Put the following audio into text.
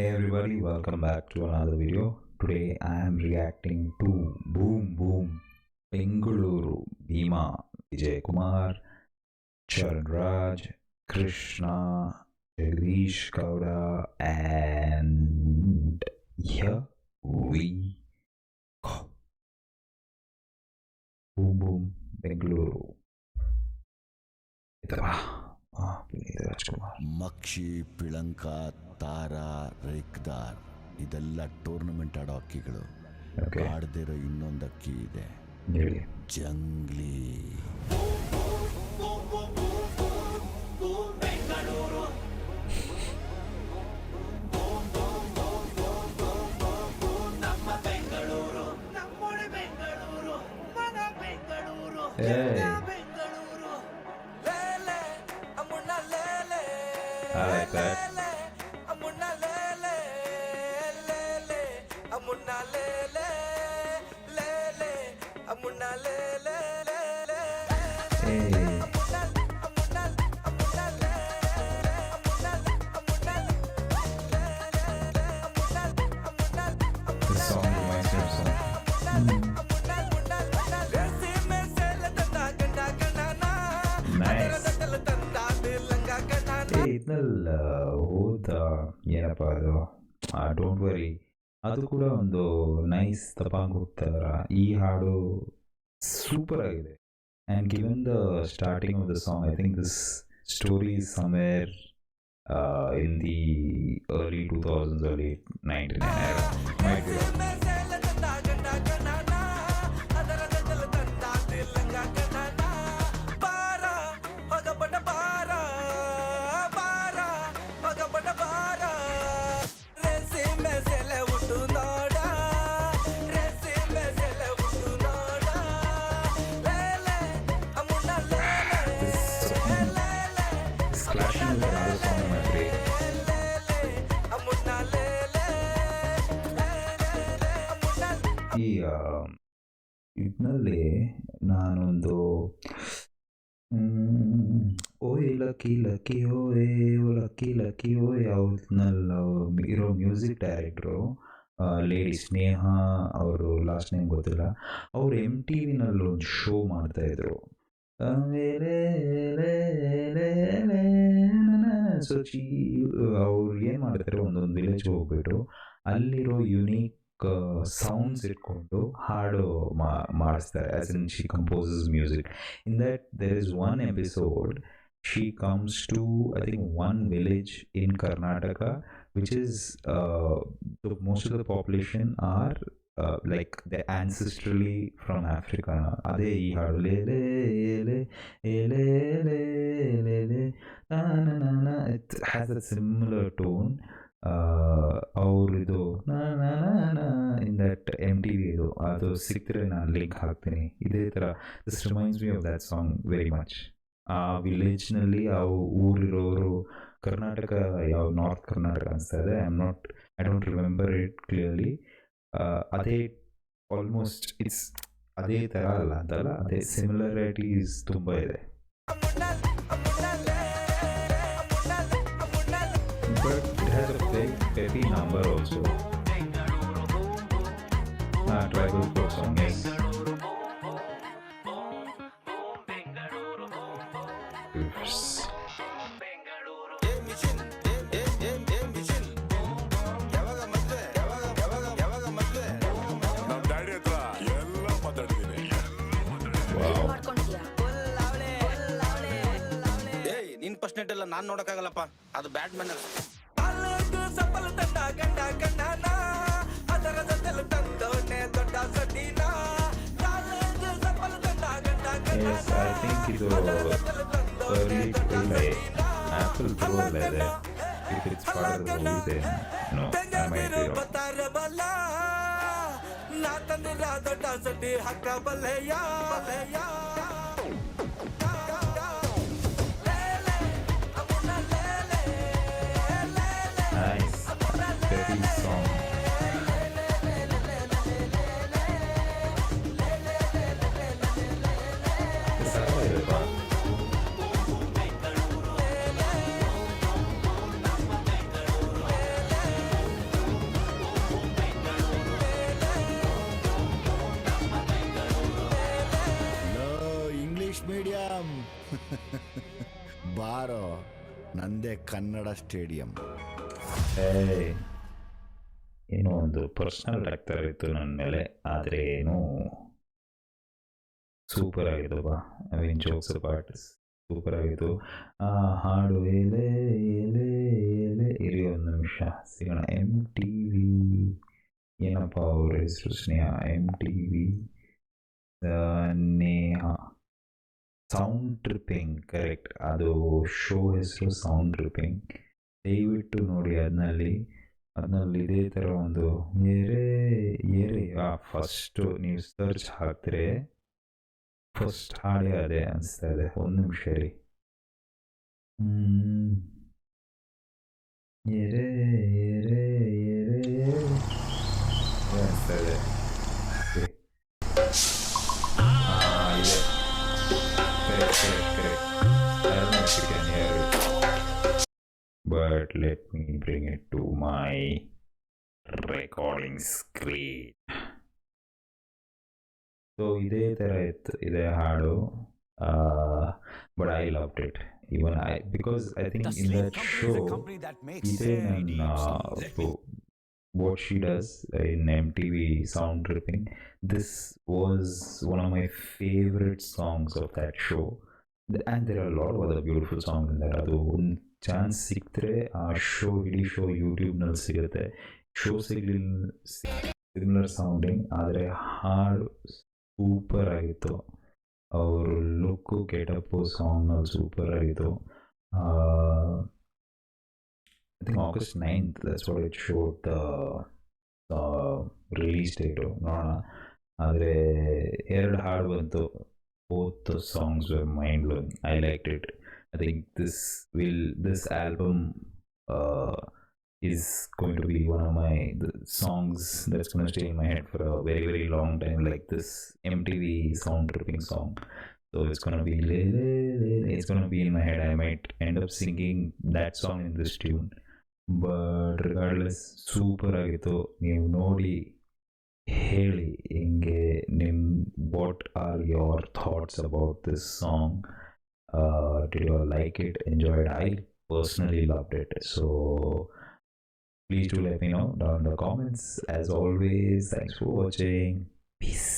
Hey everybody, welcome back to another video. Today I am reacting to Boom Boom Bengaluru Bhima Vijay Kumar, Charan Raj, Krishna, Jagdish Gowda, and here we go. Boom Boom Bengaluru. Puneeth Rajkumar. ಮಕ್ಷಿ, ಪಿಳಂಕ, ತಾರ, ರೇಕ್ದಾರ್ ಇದೆಲ್ಲ tournament ಆಡೋ ಅಕ್ಕಿಗಳು. ಆಡದಿರೋ ಇನ್ನೊಂದು ಅಕ್ಕಿ ಇದೆ, Jungli. I like that. Hey. This song reminds me of something. Nice. ಇದ್ನಲ್ಲಿ ಹೋದ ಏನಪ್ಪ ಅದು don't worry, ಅದು ಕೂಡ ಒಂದು ನೈಸ್ ತಪಾಂಗ್ ಹೋಗ್ತಾರ. ಈ ಹಾಡು ಸೂಪರ್ ಆಗಿದೆ. And given the starting of the song, I think this story is somewhere in the early 2000s, early 99 era. Might be wrong. Clashing is another song in my brain. ಈ ಇದರಲ್ಲಿ ನಾನೊಂದು ಓಯ್ lucky lucky ಓಯ್ lucky lucky ಓಯ್ ಅವ್ರಲ್ಲಿ ಇರೋ music director lady ಸ್ನೇಹ, ಅವರು last name ಗೊತ್ತಿಲ್ಲ. ಅವರು MTVನಲ್ಲಿ ಒಂದು ಶೋ ಮಾಡ್ತಾಯಿದ್ರು. ಸೊ ಅವ್ರು ಏನು ಮಾಡ್ತಾರೆ, ಒಂದೊಂದು ವಿಲೇಜ್ ಹೋಗ್ಬಿಟ್ಟು ಅಲ್ಲಿರೋ ಯುನೀಕ್ ಸೌಂಡ್ಸ್ ಇಟ್ಕೊಂಡು ಹಾಡು ಮಾಡಿಸ್ತಾರೆ. As in she composes music. In that there is one episode, she comes to, I think, one village in Karnataka, which is most of the population are like they're ancestrally from Africa. Ade ee haadu le le le le le le le na na na na, it has a similar tone. ಅವ್ರಿದು na na na na in that MTV ಇದು ಅದು ಸಿಕ್ಕಿದ್ರೆ ನಾನು link ಹಾಕ್ತೀನಿ. ಇದೇ ಥರ this reminds me of that song very much. ಆ ವಿಲೇಜ್ನಲ್ಲಿ ಆ ಊರಿರೋರು ಕರ್ನಾಟಕ, ಯಾವ ನಾರ್ತ್ ಕರ್ನಾಟಕ ಅನಿಸ್ತಾ ಇದೆ. I don't remember it clearly. ಅದೇ ಆಲ್ಮೋಸ್ಟ್ ಇಟ್ಸ್ ಅದೇ ಥರ ಅಂತಲ್ಲ, ಅದೇ ಸಿಮಿಲರಿಟೀಸ್ ತುಂಬ ಇದೆ. But it has a very peppy number also. Tribal folk song. ನೀನ್ ಫಸ್ಟ್ ನೈಟ್ ಎಲ್ಲ ನಾನ್ ನೋಡಕ್ಕಾಗಲ್ಲಪ್ಪ, ಅದು ಬ್ಯಾಡ್ ಮ್ಯಾನರ್. Yes, I think ಇದು early Apple Pro ಅಲ್ಲ ಇದೆ. If it's part of the movie, then no, I might be wrong. ನಾ ತಂದಿರ ದೊಡ್ಡ ಸಡ್ಡಿ Hakka ಬಲ್ಲೆಯ Nice, very song. ಬಾರೋ, ನಂದೇ ಕನ್ನಡ ಸ್ಟೇಡಿಯಂ. ಏನೋ ಒಂದು ಪರ್ಸನಲ್ ಆಗ್ತಾ ಇತ್ತು ನನ್ನ ಮೇಲೆ, ಆದರೆ ಏನು ಸೂಪರ್ ಆಗಿತ್ತು ಬಾ. I mean jokes part super ಆಗಿತ್ತು. ಹಾಡು ಎಲೆ ಎಲೆ ಎಲೆ ಇರಿ ಒಂದು ನಿಮಿಷ ಸಿಗೋಣ. MTV ಏನಪ್ಪ ಅವ್ರ ಹೆಸರು? ಸ್ನೇಹ MTV Neha sound tripping, correct. ಅದು ಶೋ ಹೆಸರು ಸೌಂಡ್ ಟ್ರಿಪ್ಪಿಂಗ್. ದಯವಿಟ್ಟು ನೋಡಿ. ಅದರಲ್ಲಿ ಇದೇ ಥರ ಒಂದು ಏರೇ ಏರೇ ಫಸ್ಟು ನೀವು ಸರ್ಚ್ ಹಾಕ್ತಾರೆ ಫಸ್ಟ್ ಹಾಡೇ ಅದೇ ಅನಿಸ್ತಾ ಇದೆ. ಒಂದು ನಿಮಿಷ ರೀ. ಏರೇ ಏರೇ ಏರೇ ಅನಿಸ್ತಾ ಇದೆ. ಇದೆ correct. But let me bring it to my recording screen. So ಇದೇ ಥರ ಇತ್ತು ಇದೇ ಹಾಡು. But I loved it. Even because I think in that show, ಇದೇ ನನ್ನ what she does in MTV sound tripping. This was one of my favorite songs of that show. And there are a lot of other beautiful songs in there. ಅದು ಒಂದು chance ಸಿಕ್ತರೆ ಆ ಇಡೀ show ಯೂಟ್ಯೂಬ್ನಲ್ಲಿ ಸಿಗುತ್ತೆ. Show similar sounding, ಆದರೆ ಹಾಡು super ಆಗಿತ್ತು. ಅವರು ಲುಕ್ಕು ಗೆಟಪ್ಪು ಸಾಂಗ್ನಲ್ಲಿ ಸೂಪರ್ ಆಗಿತ್ತು. I think August 9th, that's what it showed the release date. ನೋಡೋಣ. ಆದರೆ 2 ಹಾಡು ಬಂತು. Both the songs were mind-blowing. I liked it. I think this album is going to be one of the songs that's going to stay in my head for a very, very long time, like this MTV sound tripping song. So it's going to be it's going to be in my head. I might end up singing that song in this tune. But regardless, super ಆಗಿತ್ತು. ನೀವು ನೋಡಿ ಹೇಳಿ ಹಿಂಗೆ what are your thoughts about this song? Did you like it, enjoy it? I personally loved it. So please do let me know down in the comments. As always, thanks for watching. Peace.